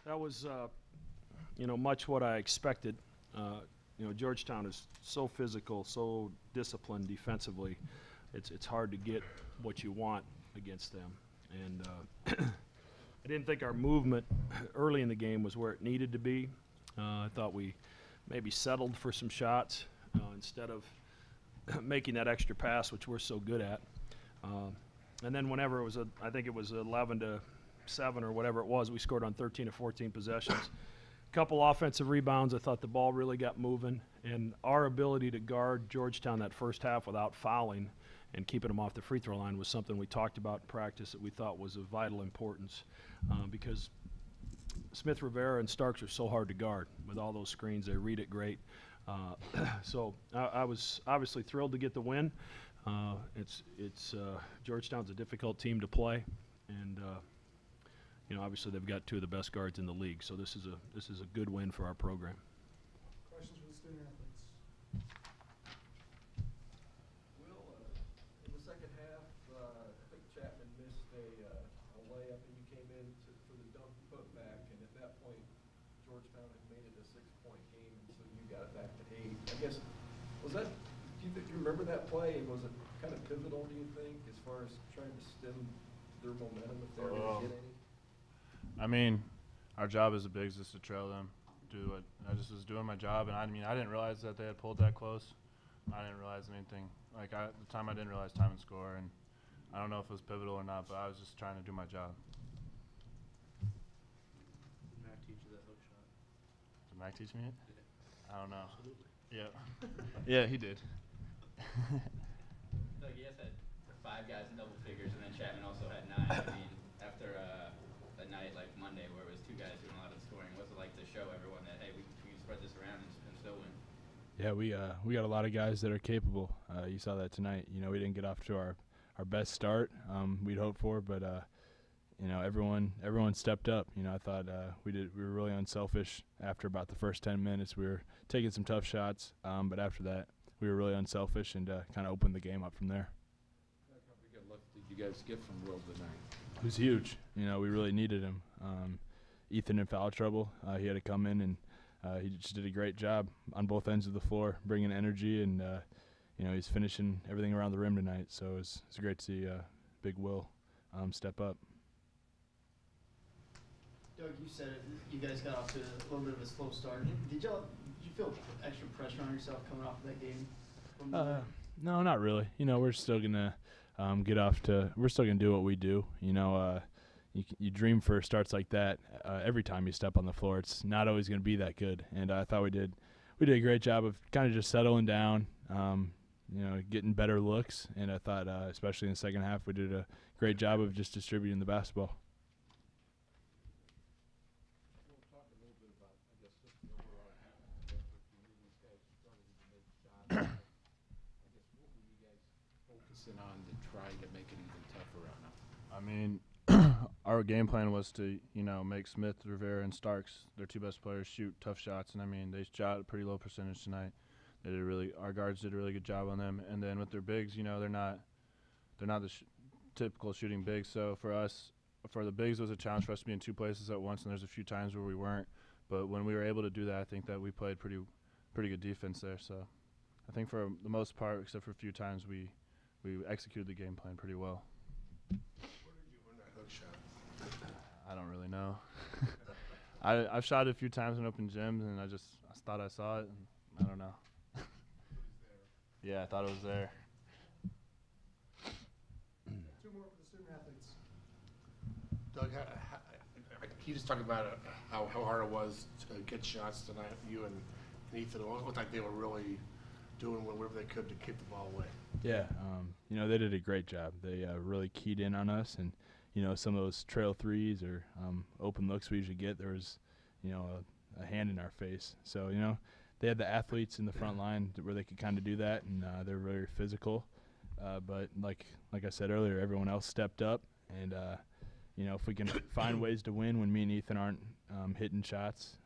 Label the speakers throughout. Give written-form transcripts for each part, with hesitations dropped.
Speaker 1: That was, much what I expected. Georgetown is so physical, so disciplined defensively. It's hard to get what you want against them. And I didn't think our movement early in the game was where it needed to be. I thought we maybe settled for some shots instead of making that extra pass, which we're so good at. And then whenever it was, I think it was 11-7 or whatever it was, we scored on 13 or 14 possessions. Couple offensive rebounds. I thought the ball really got moving, and our ability to guard Georgetown that first half without fouling and keeping them off the free throw line was something we talked about in practice that we thought was of vital importance because Smith, Rivera, and Starks are so hard to guard with all those screens. They read it great. So I was obviously thrilled to get the win. Georgetown's a difficult team to play, and obviously they've got two of the best guards in the league. So this is a good win for our program.
Speaker 2: Questions for the student athletes?
Speaker 3: Will, in the second half, I think Chapman missed a layup, and you came in for the dunk and put back, and at that point, Georgetown had made it a 6-point game, and so you got it back to 8. I guess, do you remember that play? Was it kind of pivotal, do you think, as far as trying to stem their momentum if they were going to get any?
Speaker 4: I mean, our job as a bigs is to trail them. I just was doing my job, and I didn't realize that they had pulled that close. I didn't realize anything. At the time, I didn't realize time and score, and I don't know if it was pivotal or not, but I was just trying to do my job.
Speaker 5: Did Mac teach you that hook shot?
Speaker 4: Did Mac teach me it?
Speaker 5: Yeah.
Speaker 4: I don't know.
Speaker 5: Absolutely.
Speaker 4: Yeah. Yeah, he did.
Speaker 6: Doug, you guys had 5 guys in double figures, and then Chapman also had 9. I mean, after a night like Monday where it was 2 guys doing a lot of the scoring, what's it like to show everyone that, hey, we can spread this around and still win?
Speaker 7: Yeah, we got a lot of guys that are capable. You saw that tonight. We didn't get off to our best start we'd hoped for, but everyone stepped up. I thought we were really unselfish after about the first 10 minutes. We were taking some tough shots, but after that we were really unselfish and kind of opened the game up from there.
Speaker 8: How big a lift did you guys get from Will tonight?
Speaker 7: It was huge. We really needed him. Ethan in foul trouble. He had to come in, and he just did a great job on both ends of the floor, bringing energy, and he's finishing everything around the rim tonight. So it's great to see Big Will step up.
Speaker 2: Doug, you said it. You guys got off to a little bit of a slow start. Did you feel extra pressure on yourself coming off of that game?
Speaker 7: No, not really. We're still gonna we're still gonna do what we do. You dream for starts like that every time you step on the floor. It's not always gonna be that good. And I thought we did a great job of kind of just settling down, getting better looks. And I thought, especially in the second half, we did a great job of just distributing the basketball.
Speaker 8: On to try to make it even tougher on them?
Speaker 4: I mean, our game plan was to, make Smith, Rivera, and Starks, their 2 best players, shoot tough shots. And, they shot a pretty low percentage tonight. Our guards did a really good job on them. And then with their bigs, they're not the typical shooting bigs. So for the bigs, it was a challenge for us to be in 2 places at once, and there's a few times where we weren't. But when we were able to do that, I think that we played pretty good defense there. So I think for the most part, except for a few times, we executed the game plan pretty well.
Speaker 8: Where did you win that hook shot?
Speaker 4: I don't really know. I've shot it a few times in open gyms, and I thought I saw it, and I don't know.
Speaker 8: It was there.
Speaker 4: Yeah, I thought it was there.
Speaker 2: 2 more for the student athletes.
Speaker 9: Doug, he just talked about how hard it was to get shots tonight. You and Ethan, it looked like they were really doing whatever they could to keep the ball away.
Speaker 7: Yeah, they did a great job. They really keyed in on us, and some of those trail threes or open looks we usually get, there was a hand in our face. So they had the athletes in the front line where they could kind of do that, and they're very physical. But like I said earlier, everyone else stepped up, and if we can find ways to win when me and Ethan aren't hitting shots,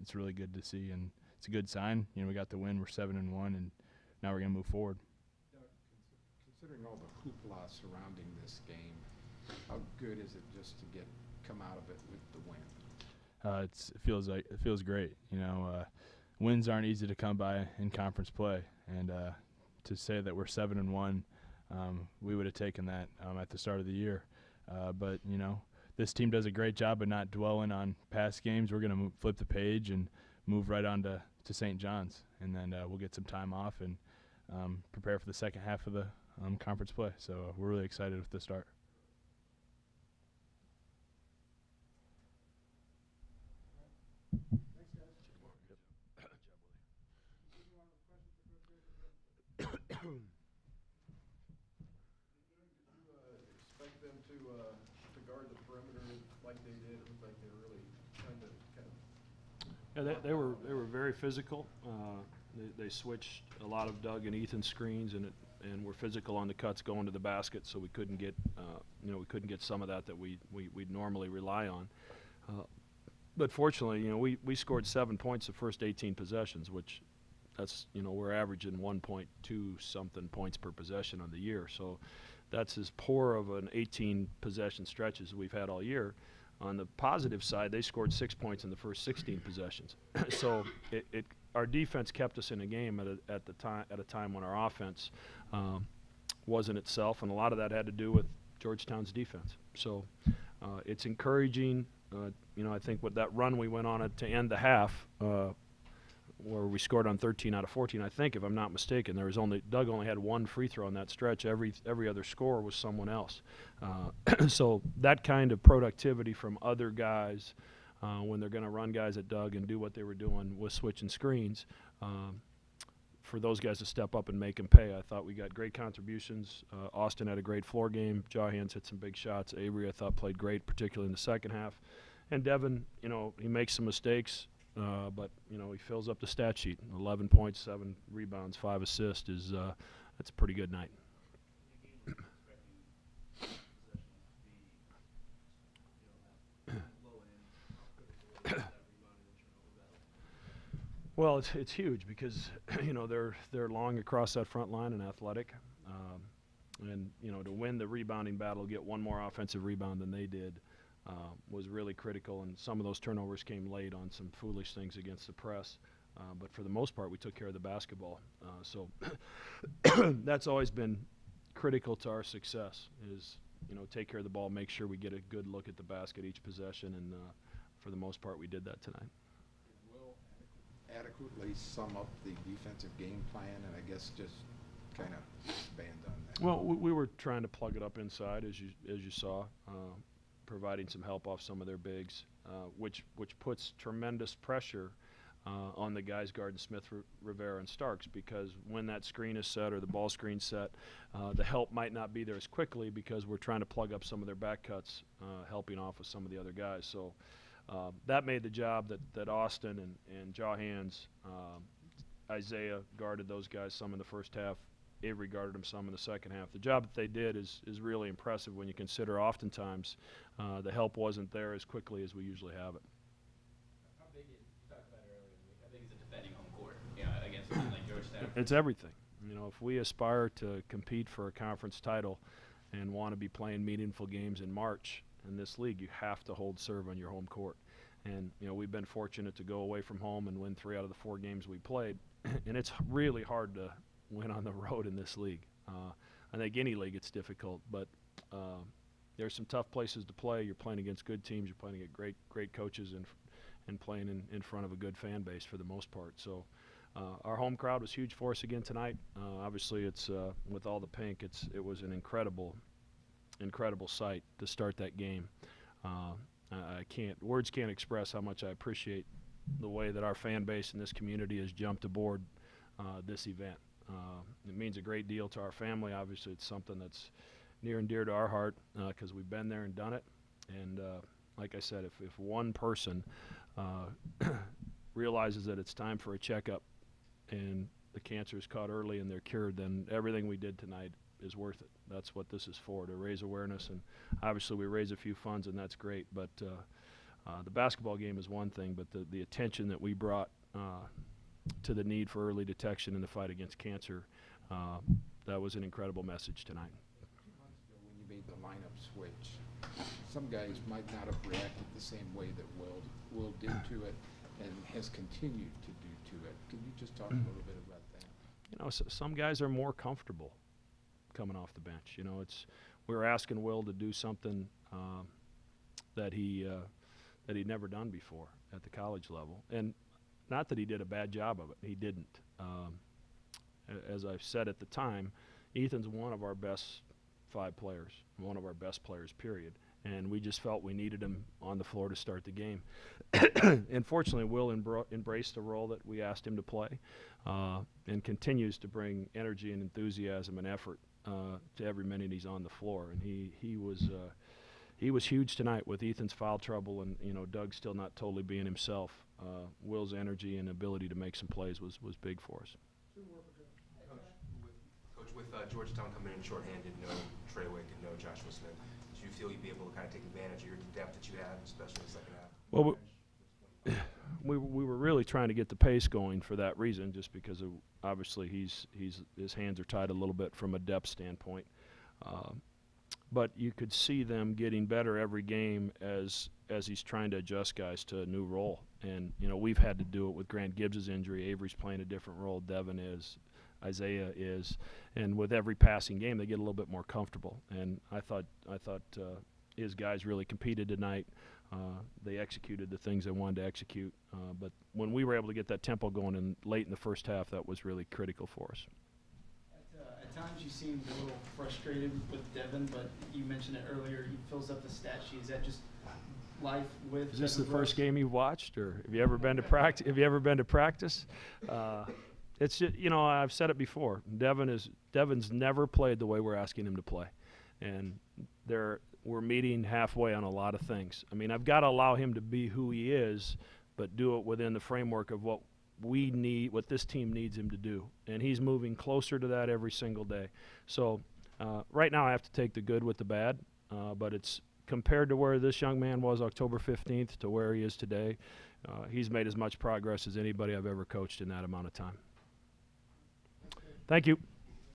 Speaker 7: it's really good to see, and it's a good sign. We got the win. We're 7-1, and now we're gonna move forward.
Speaker 8: Doug, considering all the hoopla surrounding this game, how good is it just to come out of it with the win?
Speaker 7: it feels great. You know, wins aren't easy to come by in conference play, and to say that we're 7-1, we would have taken that at the start of the year. But you know, this team does a great job of not dwelling on past games. We're going to flip the page and move right on to St. John's, and then we'll get some time off and prepare for the second half of the conference play. So we're really excited with the start.
Speaker 3: Expect them to guard the perimeter like they did? It looked like they were really trying to kind of.
Speaker 1: Yeah, they were very physical. They switched a lot of Doug and Ethan screens, and were physical on the cuts going to the basket, so we couldn't get we couldn't get some of that we'd normally rely on. But fortunately, we scored 7 points the first 18 possessions, which that's we're averaging 1.2 something points per possession on the year. So that's as poor of an 18 possession stretch as we've had all year. On the positive side, they scored 6 points in the first 16 possessions. So our defense kept us in a game at a time when our offense wasn't itself, and a lot of that had to do with Georgetown's defense. So it's encouraging. I think with that run we went on to end the half, where we scored on 13 out of 14, I think, if I'm not mistaken. Doug only had one free throw in that stretch. Every other scorer was someone else. So that kind of productivity from other guys when they're going to run guys at Doug and do what they were doing with switching screens, for those guys to step up and make them pay. I thought we got great contributions. Austin had a great floor game. Jawhands hit some big shots. Avery, I thought, played great, particularly in the second half. And Devin, he makes some mistakes. But he fills up the stat sheet. 11 points, 7 rebounds, 5 assists that's a pretty good night. Well, it's huge because they're long across that front line and athletic, and to win the rebounding battle, get one more offensive rebound than they did. Was really critical, and some of those turnovers came late on some foolish things against the press. But for the most part, we took care of the basketball. So that's always been critical to our success is, take care of the ball, make sure we get a good look at the basket each possession, and for the most part, we did that tonight.
Speaker 8: Will adequately sum up the defensive game plan, and I guess just kind of expand on that.
Speaker 1: Well, we were trying to plug it up inside, as you saw. Providing some help off some of their bigs, which puts tremendous pressure on the guys guarding Smith, Rivera, and Starks, because when that screen is set or the ball screen set, the help might not be there as quickly because we're trying to plug up some of their back cuts, helping off of some of the other guys. So that made the job that Austin and Jawhands, Isaiah guarded those guys some in the first half. Avery guarded them some in the second half. The job that they did is really impressive when you consider oftentimes the help wasn't there as quickly as we usually have it.
Speaker 6: How big is, you talked about it earlier, how big is the defending home court, against a team like Georgetown?
Speaker 1: It's everything. If we aspire to compete for a conference title and want to be playing meaningful games in March in this league, you have to hold serve on your home court. And, we've been fortunate to go away from home and win 3 out of the 4 games we played. And it's really hard to win on the road in this league. I think any league it's difficult, but there's some tough places to play. You're playing against good teams. You're playing against great coaches and playing in front of a good fan base for the most part. So our home crowd was huge for us again tonight. Obviously, it's with all the pink, it was an incredible sight to start that game. Words can't express how much I appreciate the way that our fan base and this community has jumped aboard this event. It means a great deal to our family. Obviously, it's something that's near and dear to our heart because we've been there and done it. And like I said, if one person realizes that it's time for a checkup and the cancer is caught early and they're cured, then everything we did tonight is worth it. That's what this is for, to raise awareness. And obviously we raise a few funds, and that's great. But the basketball game is one thing, but the attention that we brought to the need for early detection in the fight against cancer, that was an incredible message tonight.
Speaker 8: 2 months ago when you made the lineup switch, some guys might not have reacted the same way that Will did to it and has continued to do to it. Can you just talk a little bit about that?
Speaker 1: You know, some guys are more comfortable coming off the bench. You know, we're asking Will to do something that he'd never done before at the college level, and not that he did a bad job of it. He didn't. As I've said at the time, Ethan's one of our best 5 players, one of our best players, period. And we just felt we needed him on the floor to start the game. And fortunately, Will embraced the role that we asked him to play, and continues to bring energy and enthusiasm and effort to every minute he's on the floor. And he was huge tonight with Ethan's foul trouble, and you know, Doug still not totally being himself. Will's energy and ability to make some plays was big for us.
Speaker 10: Coach, with Georgetown coming in shorthanded, no Trey Wick and no Joshua Smith, do you feel you'd be able to kind of take advantage of your depth that you have, especially in the second half?
Speaker 1: Well, we were really trying to get the pace going for that reason, just because obviously his hands are tied a little bit from a depth standpoint. But you could see them getting better every game as he's trying to adjust guys to a new role. And you know, we've had to do it with Grant Gibbs' injury. Avery's playing a different role. Devin is. Isaiah is. And with every passing game, they get a little bit more comfortable. And I thought his guys really competed tonight. They executed the things they wanted to execute. But when we were able to get that tempo going late in the first half, that was really critical for us.
Speaker 2: At times you seemed a little frustrated with Devin, but you mentioned it earlier. He fills up the stat sheet. Is that just life with?
Speaker 1: Is this
Speaker 2: Devin
Speaker 1: the first
Speaker 2: Brooks?
Speaker 1: game you've watched, or have you ever been to practice? Have you ever been to practice? It's just, you know, I've said it before. Devin's never played the way we're asking him to play, and we're meeting halfway on a lot of things. I mean, I've got to allow him to be who he is, but do it within the framework of what we need, what this team needs him to do. And he's moving closer to that every single day. So right now I have to take the good with the bad, but it's compared to where this young man was October 15th to where he is today. He's made as much progress as anybody I've ever coached in that amount of time. Thank you.